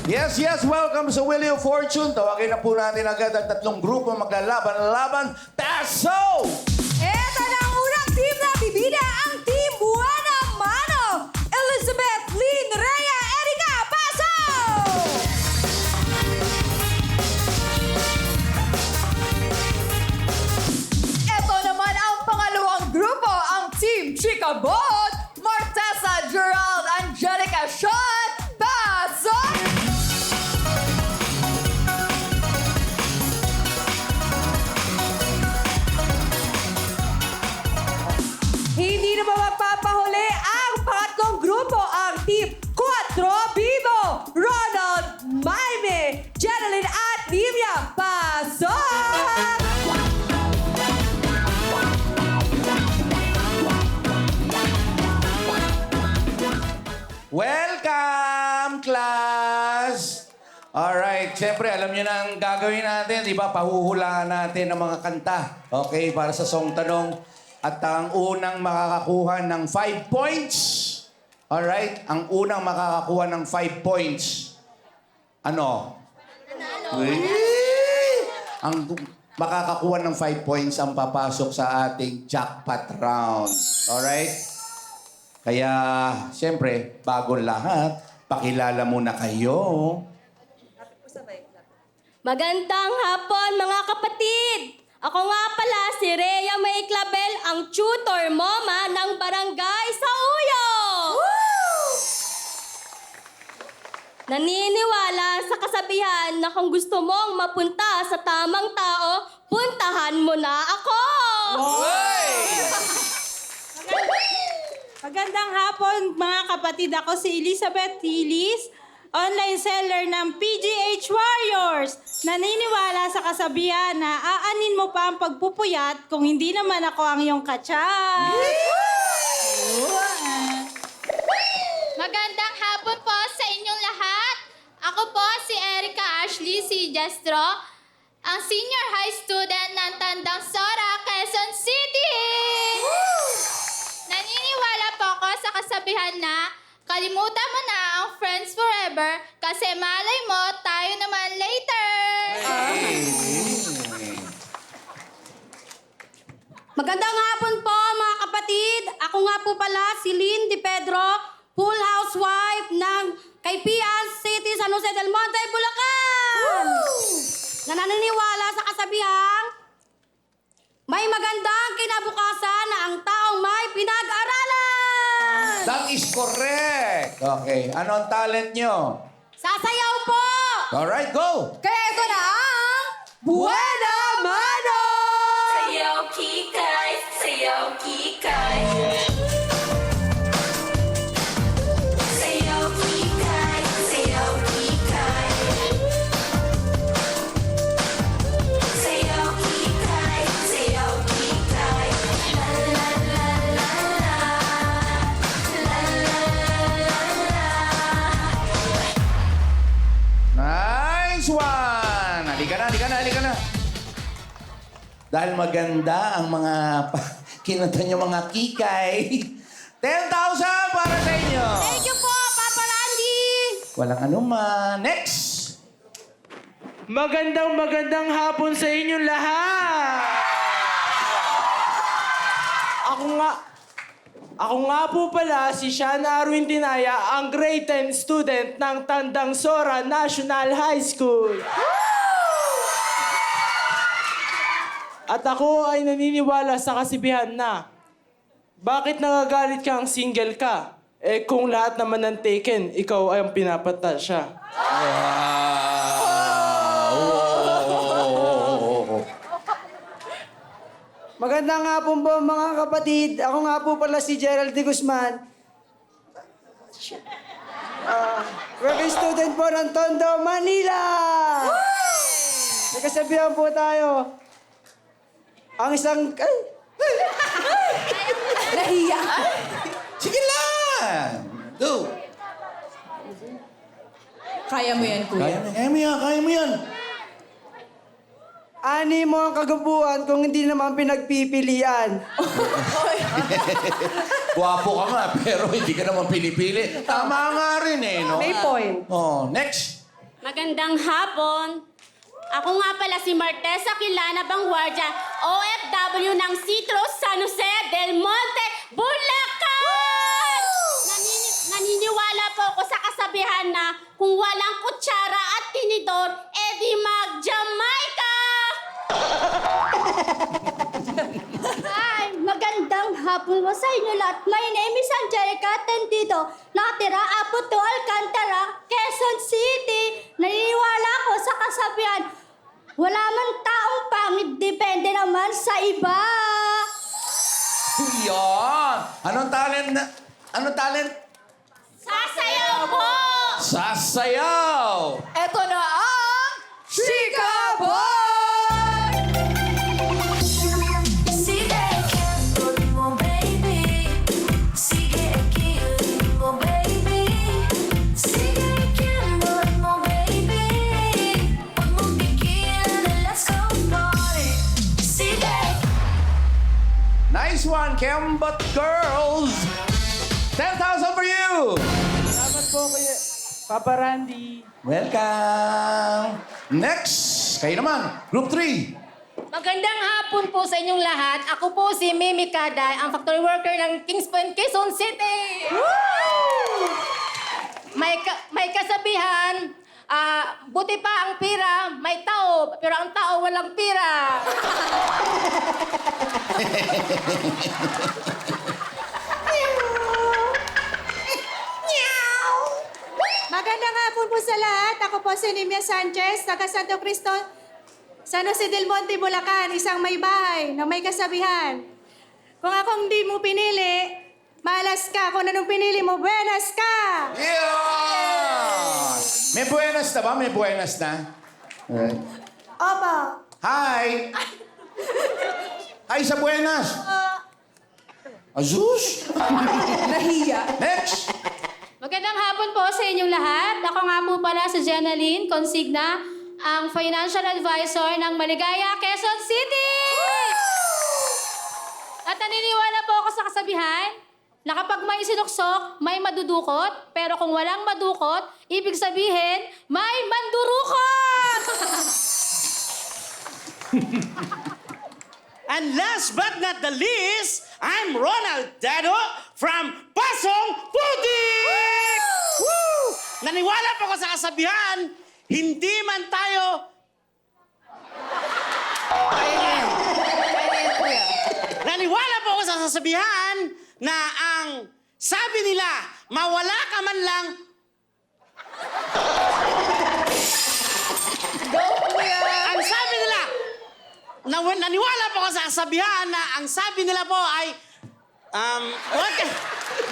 Yes, welcome sa Wheel of Fortune. Tawagin na po natin agad ang tatlong grupo maglalaban-laban. Paso! Eto na ang unang team na bibida, ang Team Buena Mano. Elizabeth, Lynn, Rhea, Erika, pasok! Eto naman ang pangalawang grupo, ang Team Chica Bot. Martesa, Gerald, Angelica, Sean, pasok! Hindi na ba magpapahuli ang pangatlong grupo, ang Team Cuatro Vivo, Ronald, Maime, Jeneline at Livia. Pasok! Welcome, class! Alright, siyempre, alam niyo na ang gagawin natin, di ba? Pahuhulaan natin ang mga kanta. Okay, para sa song tanong. At ang unang makakakuha ng 5 points. Alright, ang unang makakakuha ng 5 points. Ano? Uy! Ang makakakuha ng 5 points ang papasok sa ating jackpot round. Alright? Kaya, siyempre, bago lahat, pakilala muna kayo. Magandang hapon, mga kapatid! Ako nga pala si Rhea May Clavel, ang tutor mama ng barangay sa Uyo! Naniniwala sa kasabihan na kung gusto mong mapunta sa tamang tao, puntahan mo na ako! Magandang hapon mga kapatid. Ako si Elizabeth Hilis, online seller ng PGH Warriors. Naniniwala sa kasabihan na aanin mo pa ang pagpupuyat kung hindi naman ako ang iyong katsan. Magandang hapon po sa inyong lahat. Ako po si Erika Ashley C. Jestro, ang senior high student ng Tandang Sora, Quezon City. Naniniwala po ako sa kasabihan na kalimutan mo na ang friends forever kasi malay mo tayo naman later. Magandang hapon po, mga kapatid. Ako nga po pala si Lynn Di Pedro, full housewife ng Kaipian City, San Jose del Monte, Bulacan. Na naniniwala sa kasabihang, may magandang kinabukasan na ang taong may pinag-aralan. That is correct. Okay, ano ang talent nyo? Sasayaw po! Alright, go! Kaya ito na ang Buena Mano! Sayaw kikay, sayaw kikay. Sayaw kikay, sayaw kikay. Sayaw kikay, sayaw kikay. La la la la la. La la la la. Nice one! Halika na. Dahil maganda ang mga kinanta nyo mga kikay. 10,000 para sa inyo! Thank you po, Papa Randy! Walang anuman. Next! Magandang hapon sa inyong lahat! Ako nga po pala si Shana Arwin Tinaya, ang grade 10 student ng Tandang Sora National High School. At ako ay naniniwala sa kasibihan na, bakit nagagalit kang single ka? Eh kung lahat naman ng taken, ikaw ay ang pinapatasya. Magandang hapon po mga kapatid. Ako nga po pala si Gerald de Guzman. Working student po ng Tondo, Manila! Nagkasabihan po tayo. Ang isang... Ay! Nahiya. Sige lang! Go! Kaya mo yan, kuya. Kaya mo yan. Ani mo ang kagabuhan kung hindi naman pinagpipilian. Gwapo ka nga, pero hindi ka naman pinipili. Tama nga rin eh, no? May point. Oh, next. Magandang hapon. Ako nga pala si Martesa Quilana Bangguardia, OFW ng Citrus San Jose del Monte, Bulacan! Naniniwala po ako sa kasabihan na kung walang kutsara at tinidor, edi mag-Jamaica! Hi! Magandang hapon po sa inyo lahat. My name is Angelica Tendido. Nakatira Aputo, Alcantara, Quezon City. Naniniwala ako sa kasabihan, wala man taong pangit, depende naman sa iba. Yan! Anong talent na... Anong talent? Sasayaw po! Sasayaw! Eto na ang Chika Boy! Sige, can't mo, baby. Sige, kill mo, baby. Sige, can't mo, baby. Huwag mong pigilan, let's go party. Sige. Nice one, Kembot Girls! 10,000 for you! Salamat po kuya Papa Randy. Welcome! Next! Kayo naman, Group 3. Magandang hapon po sa inyong lahat. Ako po si Mimi Kaday, ang factory worker ng Kings Point, Quezon City. May kasabihan, buti pa ang pira, may tao, pero ang tao walang pira. Magandang hapon po sa lahat. Ako po si Nimia Sanchez, taga Santo Cristo, San Jose del Monte, Bulacan. Isang may bahay na may kasabihan. Kung akong di mo pinili, malas ka. Kung anong pinili mo, buenas ka. Yeah! May buenas na ba? May buenas na? Alright. Opo. Hi! Hi sa buenas! Azus! Nahiya. Next! Magandang hapon po sa inyong lahat. Ako nga po pala si Jenaline Consigna, ang financial advisor ng Maligaya, Quezon City! At naniniwala po ako sa kasabihan na kapag may sinuksok, may madudukot. Pero kung walang madukot, ibig sabihin, may mandurukot! And last but not the least, I'm Ronald Dado from Pasong Pudik! Woo! Naniwala po ako sa kasabihan, hindi man tayo... Naniwala po ako sa kasabihan na ang sabi nila, mawala ka man lang... Ang sabi nila, naniwala po ako sa kasabihan na ang sabi nila po ay, what?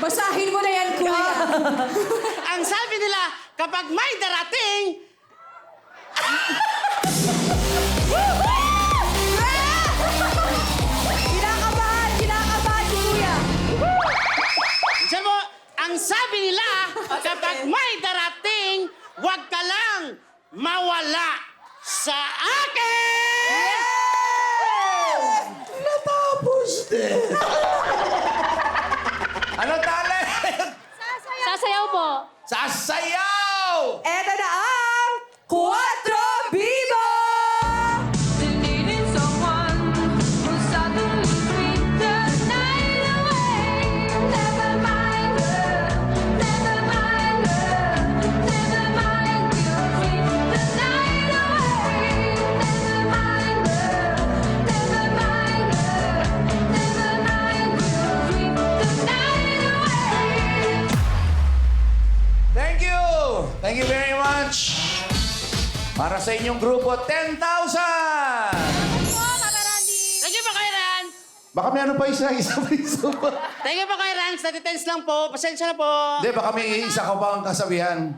Basahin mo na yan, kuya. Ang sabi nila, kapag may darating, Kinakabahan si kuya. sabi mo, ang sabi nila, kapag may darating, huwag ka lang mawala sa akin! Natapos din! Ano talent? Sasayaw po. Sasayaw! Eto na ang 4 Vivo! Needing someone who suddenly sweep the night away. Never mind her, never mind her, never mind we'll sweep the night away. Never mind her, never mind her, never mind we'll sweep the night away. Thank you! Thank you very much! Para sa inyong grupo, 10,000! Thank you po kay Rans! Baka may ano pa isa pa. Thank you po kay Rans, natitense lang po. Pasensya na po. Hindi, baka may isa ka pa ang kasabihan.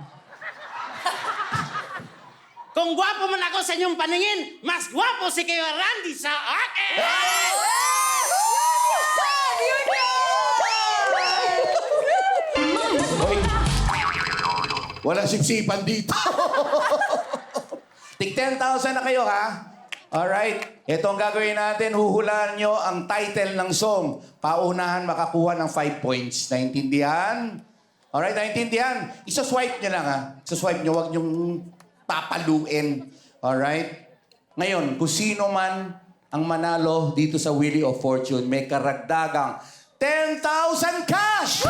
Kung gwapo man ako sa inyong paningin, mas gwapo si Kuya Randy sa akin! Hoy! Walang sipsipan dito. Tig 10,000 na kayo, ha? Alright. Ito ang gagawin natin. Huhulaan nyo ang title ng song. Paunahan makakuha ng 5 points. Naintindihan? Alright, naintindihan? Isa-swipe nyo lang, ha? Isa-swipe nyo. Huwag nyong papaluin. Alright? Ngayon, kung sino man ang manalo dito sa Wheel of Fortune, may karagdagang 10,000 cash!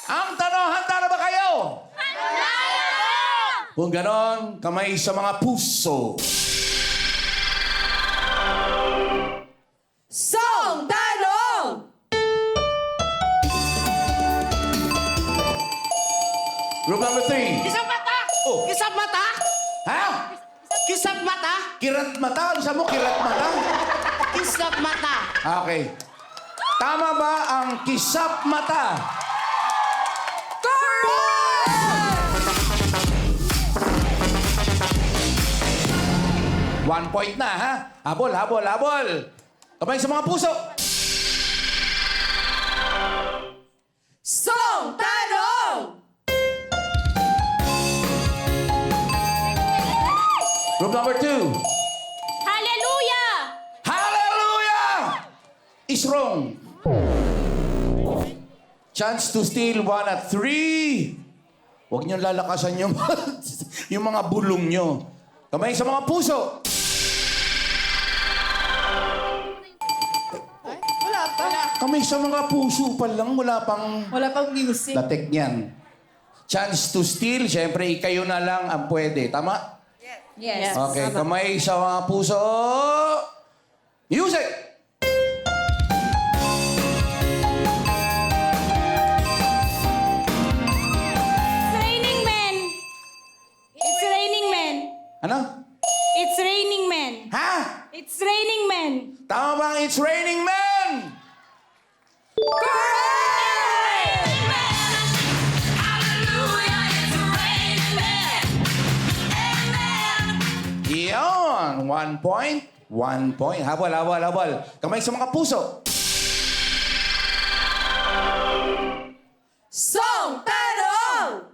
Ang tanong, handa na ba kayo? Kung ganon, kamay sa mga puso. Song Tanong! Group number 3. Kisap mata! Oh. Kisap mata! Ha? Kisap mata! Kirat mata? Ano sabi mo? Kirat mata? Kisap mata! Okay. Tama ba ang kisap mata? Correct! 1 point na, ha? Habol, habol, habol. Kamay sa mga puso. Song Tanong! Group number 2. Hallelujah! Hallelujah! Is wrong. Chance to steal 1 at 3. Huwag niyong lalakasan yung, yung mga bulong niyo. Kamay sa mga puso. Kamay sa mga puso pa lang. Wala pang music. datek niyan. Chance to steal, syempre, kayo na lang ang pwede. Tama? Yes. Okay, kamay sa mga puso. Music! It's raining men. It's raining men. Ano? It's raining men. Ha? It's raining men. Tama bang It's Raining Men? Iyon! 1 point. 1 point. Habol, habol, habol. Kamay sa mga puso. Song Tanong!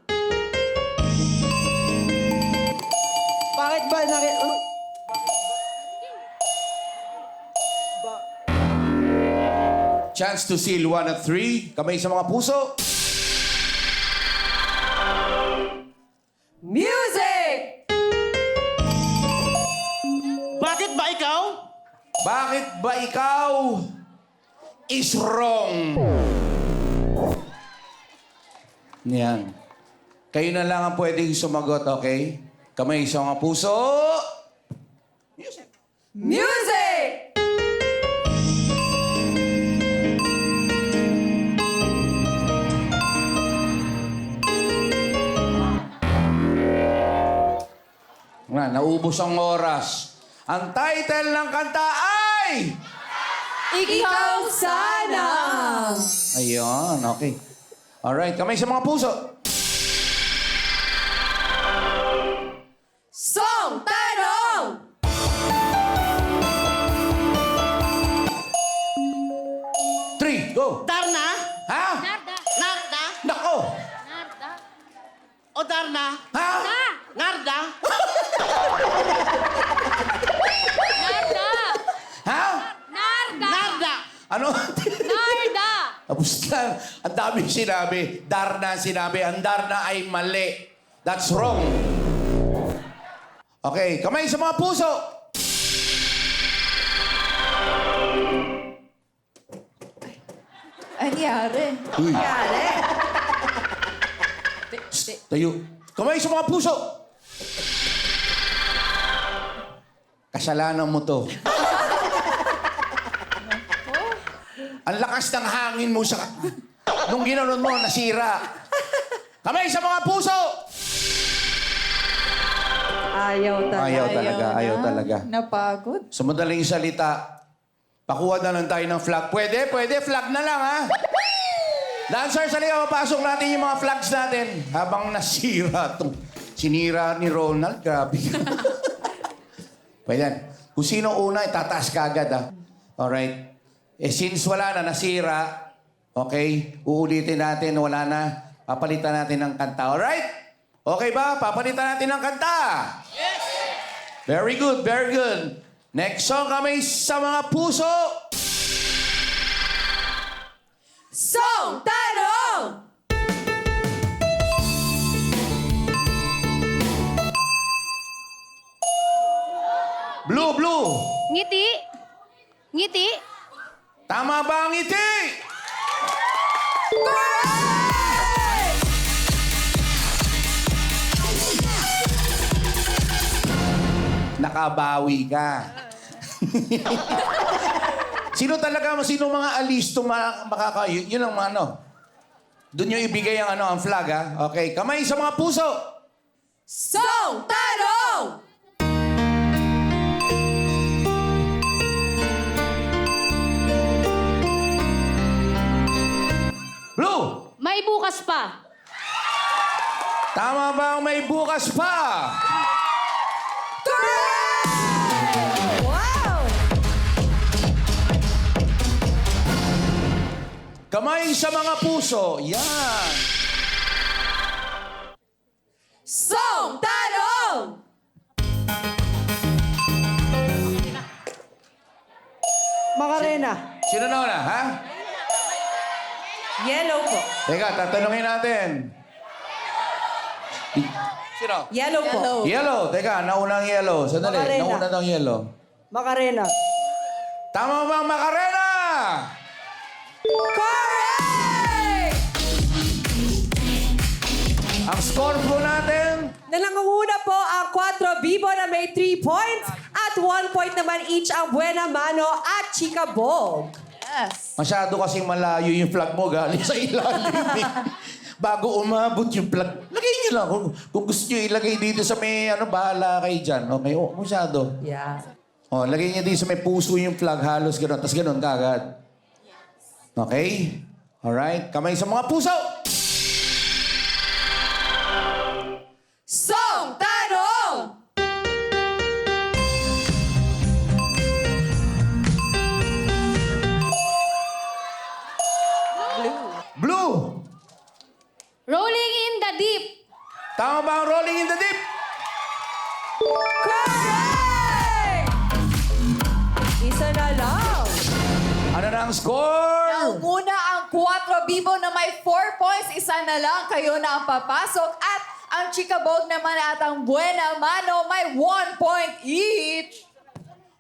Bakit ba Chance to seal 1 at 3. Kamay sa mga puso. Music! Bakit ba ikaw? Bakit ba ikaw is wrong? Yan. Kayo na lang ang pwedeng sumagot, okay? Kamay sa mga puso. Music! Naubos ang oras. Ang title ng kanta ay... Ikaw sana! Ayun, okay. Alright, kamay sa mga puso. Song Tanong! Three, go! Darna? Ha? Narda! Narda? Nako! Narda! O Darna? Ha? Narda? Narda! Ha? Narda! Narda? Ano? Narda! Tapos na, ang dami sinabi. Darna sinabi. Ang Darna ay mali. That's wrong. Okay, kamay sa mga puso. Anyari? Uy. Anyari? Tayo. Kamay sa mga puso. Kasalanan mo to. Ang lakas ng hangin mo sa... Nung ginanon mo, nasira. Kamay sa mga puso! Ayaw talaga. Ayaw talaga, ayaw talaga. Napagod. Sa madaling salita, pakuha na lang tayo ng flag. Pwede, flag na lang, ha? Dancers, halika, papasok natin yung mga flags natin. Habang nasira itong sinira ni Ronald, grabe. Pwede yan. Kung sino una, itataas ka agad, ha? Alright. Since wala na, nasira, okay, uulitin natin, wala na, papalitan natin ng kanta. Alright? Okay ba? Papalitan natin ng kanta. Yes! Very good, very good. Next song kami sa mga puso. Song Tanong! Blue, blue. Ngiti. Ngiti. Tama ba ang ngiti? Nakabawi ka. Sino mga alisto yun ang mga ano. Doon yung ibigay ang ang flag, ha? Okay, kamay sa mga puso. Song Tanong! Blue! May bukas pa. Tama ba ang may bukas pa? Wow! Kamay sa mga puso. Yan. Song Tanong! Macarena. Sino na una, ha? Yellow po. Teka, tatanungin natin. Sino? Yellow po. Yellow. Teka, nauna ang yellow. Sandali, Macarena. nauna ang yellow. Macarena. Tama ba ang Macarena? Correct! Ang score po natin, Nangunguna po ang 4 Vivo na may 3 points at 1 point naman each ang Buena Mano at Chica Bog. Yes. masyado kasing malayo yung flag mo galing sa ilalim. Eh. Bago umabot yung flag, lagay niyo lang. Kung gusto niyo ilagay dito sa may, bahala kayo dyan. Okay, masyado. Yeah. Lagay niyo dito sa may puso yung flag, halos gano'n. Tapos gano'n kagad. Okay? Alright, kamay sa mga puso! Song Tanong! Blue! Rolling in the deep. Tama ba ang rolling in the deep? Correct! Isa na lang. Ano na ang score? Naunguna ang 4 Vivo na may 4 points. Isa na lang kayo na ang papasok. At ang Chica Bog naman at ang Buena Mano may 1 point each.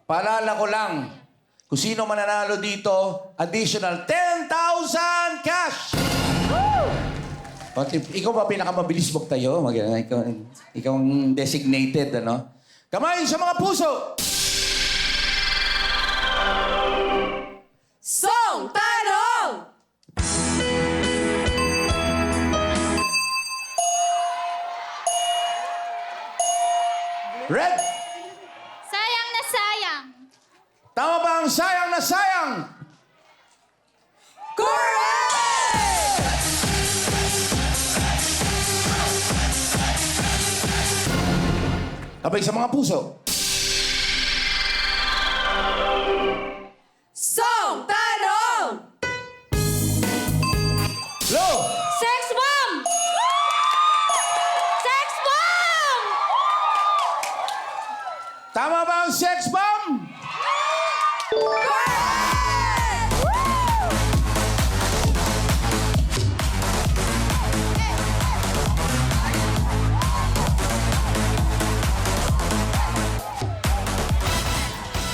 Paalala ko lang, kung sino mananalo dito, additional 10,000 cash! Ikaw ba pinakamabilis magtayo? Ikaw ang designated, ano? Kamay sa mga puso! Song Tanong! Red! Sayang na sayang. Tama ba ang sayang na sayang? Correct! Kamay sa mga puso. Song Tanong! Low! Sex bomb! Sex bomb! Tama ba ang sex bomb? Correct!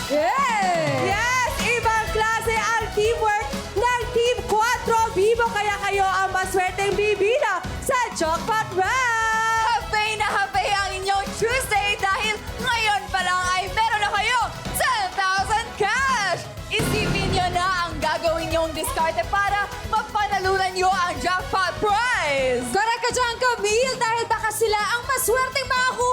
Yes! Ibang klase ang teamwork ng Team 4 Vivo kaya kayo ang maswerteng bibida sa Jackpot Round! Happy na happy ang inyong Tuesday dahil ngayon pa lang ay meron na kayo 10,000 cash! Isipin nyo na ang gagawin nyong diskarte para mapanalunan nyo ang jackpot prize! Correct ka dyan, Camille, dahil baka sila ang maswerteng makakuha